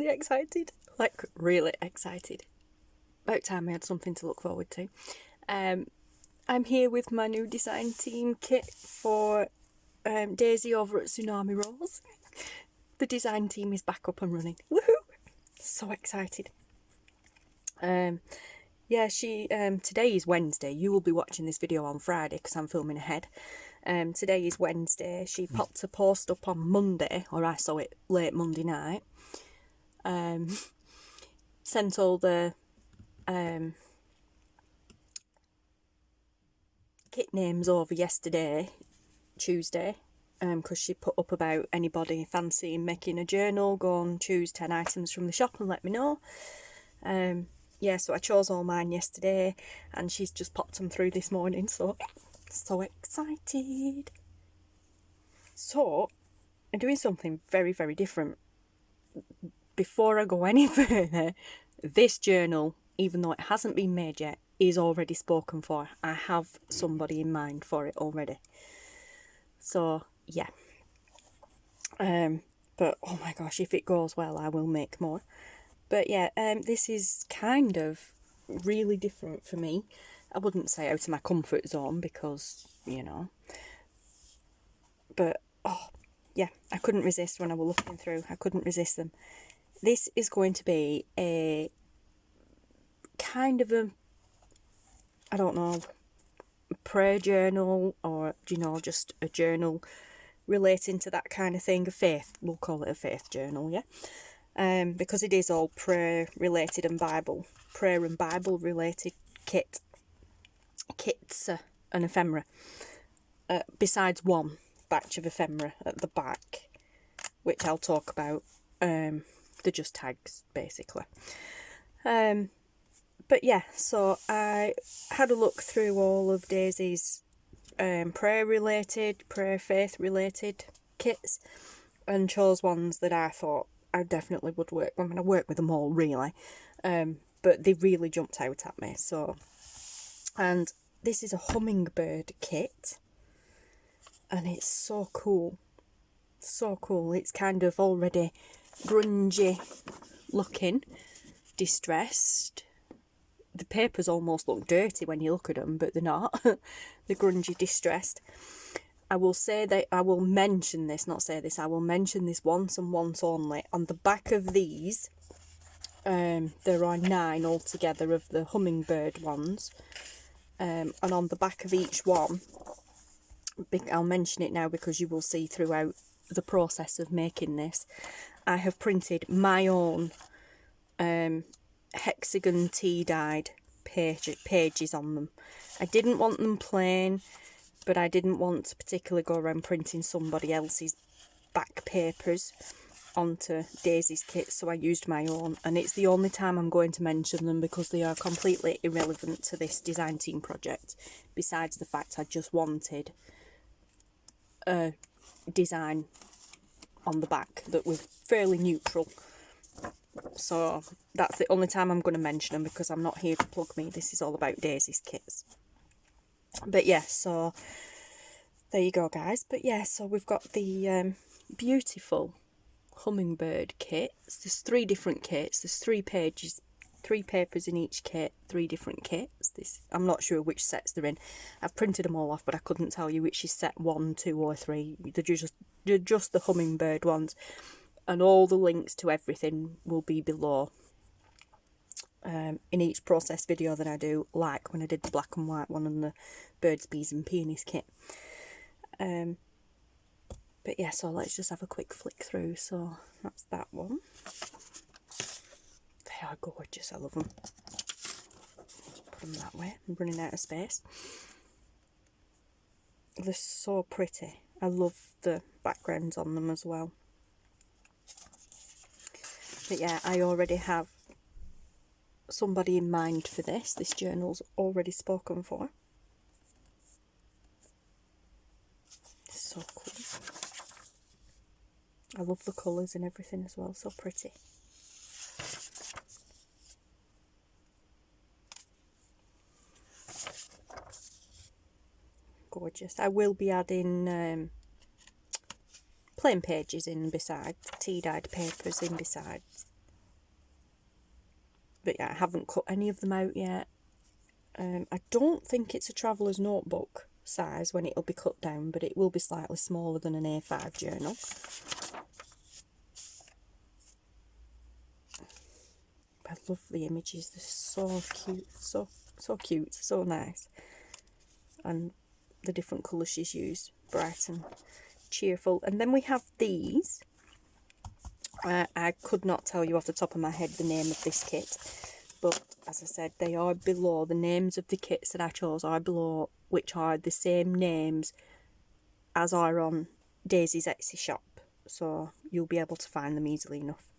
excited. Like, really excited. About time I had something to look forward to. I'm here with my new design team kit for Daisy over at Tsunami Rose. The design team is back up and running. Woohoo! So excited. Yeah, today is Wednesday. You will be watching this video on Friday because I'm filming ahead. Today is Wednesday. She popped a post up on Monday, or I saw it late Monday night. Sent all the kit names over yesterday, Tuesday, because she put up about anybody fancying making a journal, go and choose 10 items from the shop and let me know. Yeah, so I chose all mine yesterday and she's just popped them through this morning, so excited. So I'm doing something very, very different. Before I go any further, this journal, even though it hasn't been made yet, is already spoken for. I have somebody in mind for it already. So yeah. But oh my gosh, if it goes well, I will make more. But yeah, this is kind of really different for me. I wouldn't say out of my comfort zone because, you know. But, oh, yeah, I couldn't resist when I was looking through. I couldn't resist them. This is going to be a kind of a, I don't know, prayer journal or, you know, just a journal relating to that kind of thing. A faith, we'll call it a faith journal, yeah? Because it is all prayer related and prayer and Bible related kits and ephemera. Besides one batch of ephemera at the back, which I'll talk about. They're just tags, basically. But yeah, so I had a look through all of Daisy's prayer faith related kits and chose ones that I thought I definitely would work. I mean, I work with them all really, but they really jumped out at me. So, and this is a Hummingbird kit, and it's so cool. So cool. It's kind of already grungy looking, distressed. The papers almost look dirty when you look at them, but they're not. They're grungy, distressed. I will say that I will mention this, not say this, I will mention this once and once only. On the back of these, there are 9 altogether of the Hummingbird ones. And on the back of each one, I'll mention it now because you will see throughout the process of making this, I have printed my own hexagon tea-dyed pages on them. I didn't want them plain, but I didn't want to particularly go around printing somebody else's back papers onto Daisy's kit, so I used my own, and it's the only time I'm going to mention them because they are completely irrelevant to this design team project, besides the fact I just wanted a design on the back that was fairly neutral. So that's the only time I'm going to mention them because I'm not here to plug me. This is all about Daisy's kits. But yeah, so there you go, guys. But yeah, so we've got the beautiful Hummingbird kits. There's 3 different kits. There's 3 pages, 3 papers in each kit, 3 different kits. I'm not sure which sets they're in. I've printed them all off, but I couldn't tell you which is set 1, 2 or 3. They're just the Hummingbird ones. And all the links to everything will be below in each process video that I do, like when I did the black and white one and the birds, bees and peonies kit. But yeah, so let's just have a quick flick through. So that's that one. They are gorgeous, I love them. Just put them that way, I'm running out of space. They're so pretty. I love the backgrounds on them as well. But yeah, I already have somebody in mind for this. This journal's already spoken for. It's so cool. I love the colours and everything as well, so pretty. Gorgeous. I will be adding plain pages in besides, tea-dyed papers in besides. But yeah, I haven't cut any of them out yet. I don't think it's a traveller's notebook size when it'll be cut down, but it will be slightly smaller than an A5 journal. I love the images, they're so cute, so cute, so nice. And the different colours she's used, bright and cheerful. And then we have these. I could not tell you off the top of my head the name of this kit, but as I said, they are below. The names of the kits that I chose are below, which are the same names as are on Daisy's Etsy shop, so you'll be able to find them easily enough.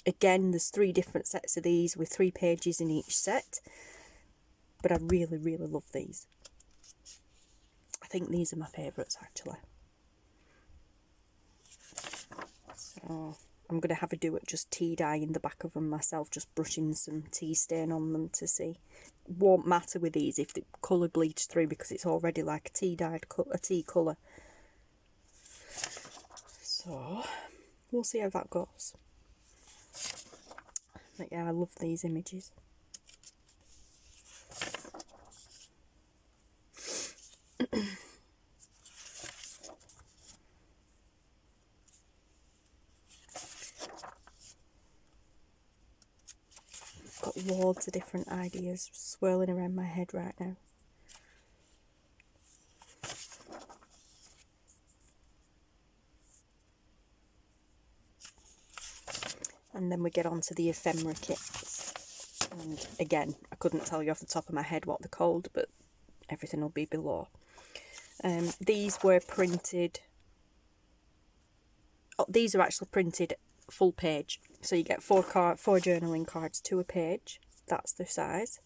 Again, there's 3 different sets of these with 3 pages in each set, but I really, really love these. I think these are my favourites actually. So I'm going to have a do at just tea dyeing the back of them myself, just brushing some tea stain on them to see. Won't matter with these if the colour bleeds through because it's already like a tea dyed a tea colour. So we'll see how that goes. But yeah, I love these images. Got loads of different ideas swirling around my head right now. And then we get on to the ephemera kits. And again, I couldn't tell you off the top of my head what they're called, but everything will be below. These were printed. Oh, these are actually printed full page. So you get 4 journaling cards to a page. That's the size.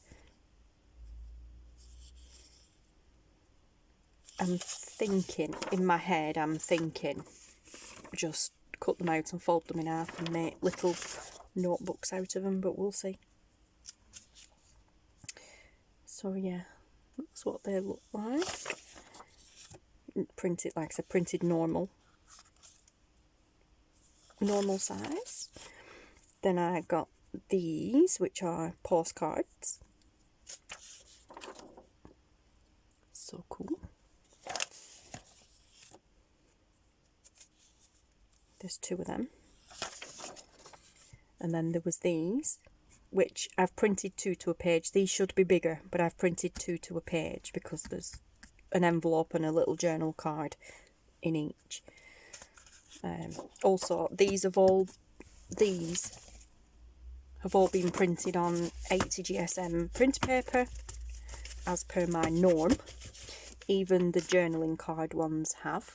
I'm thinking, in my head, just cut them out and fold them in half and make little notebooks out of them, but we'll see. So yeah, that's what they look like. Printed, like I said, printed normal size. Then I got these, which are postcards. So cool. There's 2 of them. And then there was these, which I've printed 2 to a page. These should be bigger, but I've printed 2 to a page because there's an envelope and a little journal card in each. Also, these have all been printed on 80 GSM print paper, as per my norm. Even the journaling card ones have.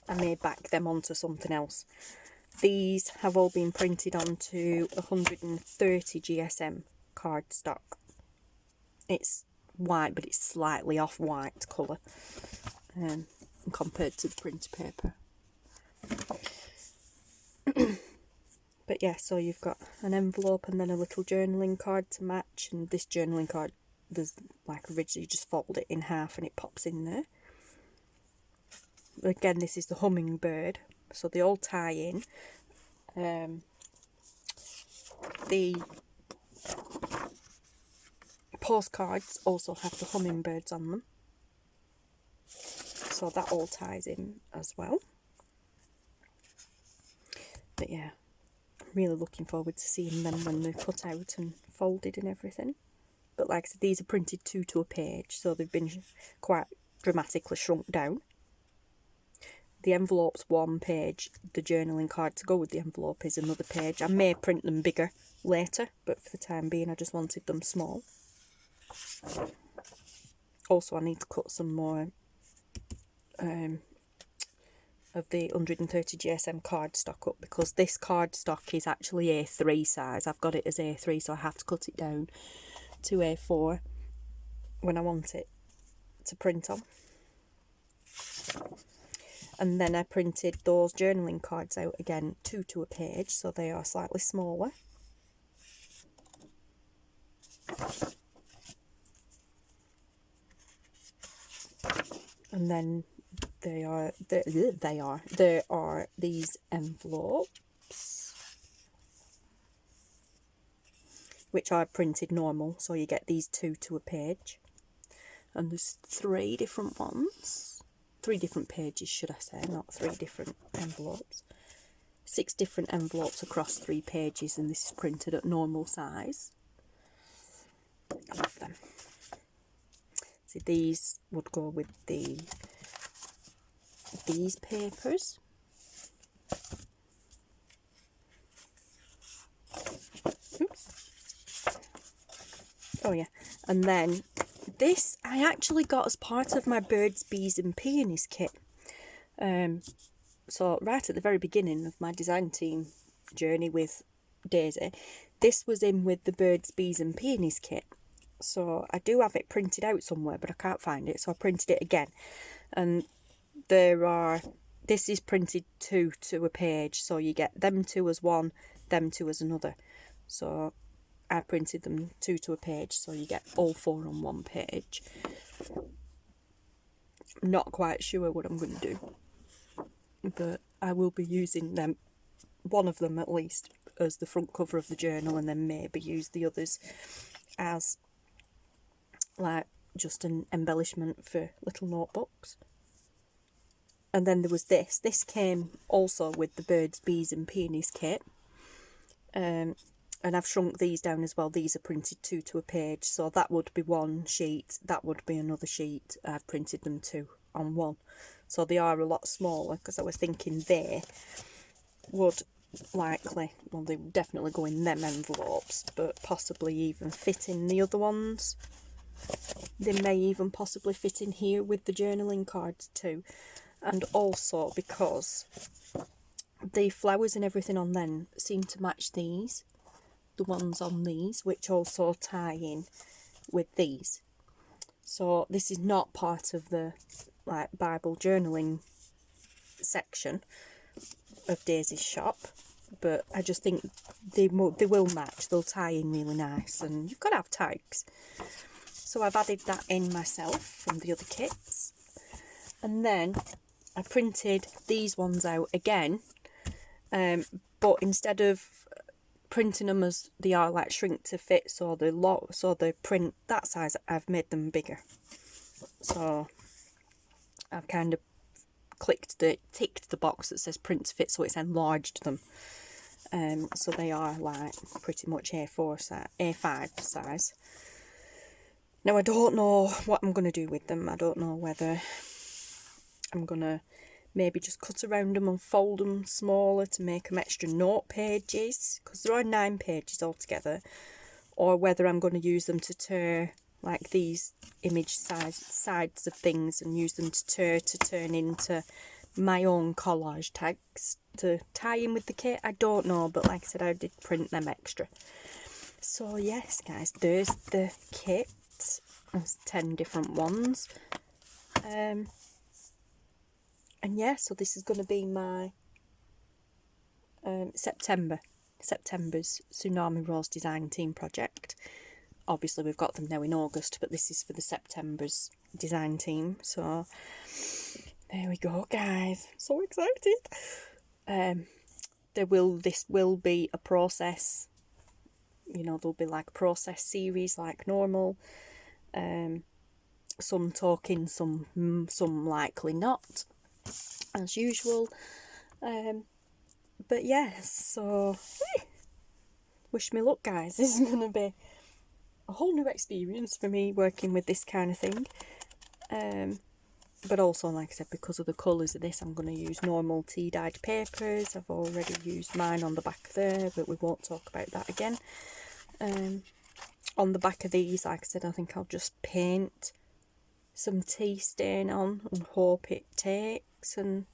I may back them onto something else. These have all been printed onto 130 GSM cardstock. It's white, but it's slightly off-white colour compared to the print paper. But yeah, so you've got an envelope and then a little journaling card to match, and this journaling card, there's like originally you just fold it in half and it pops in there. Again, this is the Hummingbird, so they all tie in. The postcards also have the hummingbirds on them, so that all ties in as well. But yeah, I'm really looking forward to seeing them when they're cut out and folded and everything. But like I said, these are printed 2 to a page, so they've been quite dramatically shrunk down. The envelope's 1 page, the journaling card to go with the envelope is another page. I may print them bigger later, but for the time being I just wanted them small. Also, I need to cut some more of the 130 GSM cardstock up, because this cardstock is actually A3 size. I've got it as A3, so I have to cut it down to A4 when I want it to print on. And then I printed those journaling cards out again, 2 to a page, so they are slightly smaller. And then there are these envelopes. which I printed normal, so you get these 2 to a page. And there's 3 different ones. 3 different pages, should I say, not 3 different envelopes. 6 different envelopes across 3 pages, and this is printed at normal size. I love them. See, these would go with these papers. Oops. Oh yeah, and then this I actually got as part of my Birds, Bees and Peonies kit. So right at the very beginning of my design team journey with Daisy, this was in with the Birds, Bees and Peonies kit. So I do have it printed out somewhere, but I can't find it, so I printed it again. And this is printed 2 to a page, so you get them 2 as one, them 2 as another. So I printed them 2 to a page, so you get all 4 on one page. I'm not quite sure what I'm going to do, but I will be using them, one of them at least, as the front cover of the journal, and then maybe use the others as like just an embellishment for little notebooks. And then there was this came also with the Birds, Bees and Peonies kit, and I've shrunk these down as well. These are printed 2 to a page, so that would be one sheet, that would be another sheet. I've printed them 2 on 1, so they are a lot smaller, because I was thinking they would likely, well, they would definitely go in them envelopes, but possibly even fit in the other ones. They may even possibly fit in here with the journaling cards too. And also because the flowers and everything on them seem to match these, the ones on these, which also tie in with these. So this is not part of the like Bible journaling section of Daisy's shop, but I just think they will match. They'll tie in really nice, and you've got to have tags. So I've added that in myself from the other kits. And then I printed these ones out again, but instead of printing them as they are, like shrink to fit, so they print that size, I've made them bigger. So I've kind of ticked the box that says print to fit, so it's enlarged them. So they are like pretty much A5 size. Now I don't know what I'm going to do with them. I don't know whether I'm going to maybe just cut around them and fold them smaller to make them extra note pages, because there are 9 pages altogether, or whether I'm going to use them to tear, like these image sides of things, and use them to turn into my own collage tags to tie in with the kit. I don't know, but like I said, I did print them extra. So yes guys, there's the kit. There's 10 different ones. And yeah, so this is going to be my September's Tsunami Rose Design Team project. Obviously we've got them now in August, but this is for the September's design team. So there we go guys, so excited. This will be a process, you know, there'll be like a process series like normal. Some talking, some likely not, as usual. But yes, so wish me luck guys. This is going to be a whole new experience for me working with this kind of thing. But also, like I said, because of the colours of this, I'm going to use normal tea-dyed papers. I've already used mine on the back there, but we won't talk about that again. On the back of these, like I said, I think I'll just paint some tea stain on and hope it takes, and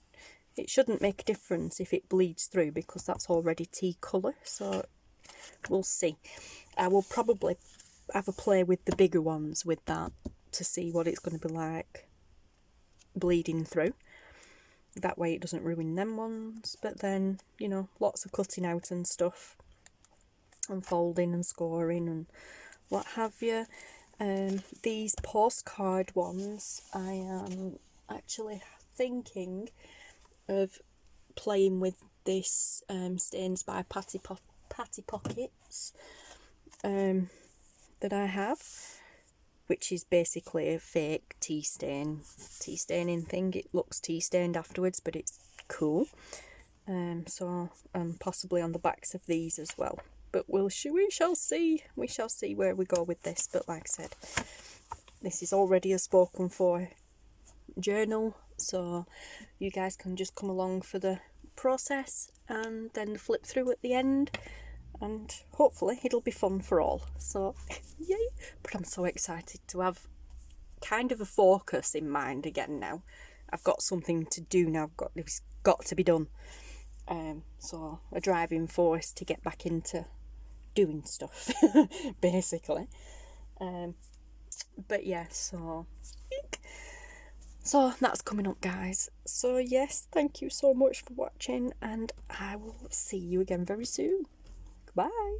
it shouldn't make a difference if it bleeds through because that's already tea colour, so we'll see. I will probably have a play with the bigger ones with that to see what it's going to be like bleeding through. That way it doesn't ruin them ones, but then, you know, lots of cutting out and stuff, and folding and scoring and what have you. These postcard ones, I am actually thinking of playing with this Stains by Patty Pockets that I have, which is basically a fake tea staining thing. It looks tea stained afterwards, but it's cool. So possibly on the backs of these as well. But we shall see. We shall see where we go with this. But like I said, this is already a spoken for journal, so you guys can just come along for the process and then flip through at the end, and hopefully it'll be fun for all. So yay! But I'm so excited to have kind of a focus in mind again now. I've got something to do now. It's got to be done. So a driving force to get back into doing stuff, basically. But yeah, so that's coming up, guys. So yes, thank you so much for watching, and I will see you again very soon. Goodbye.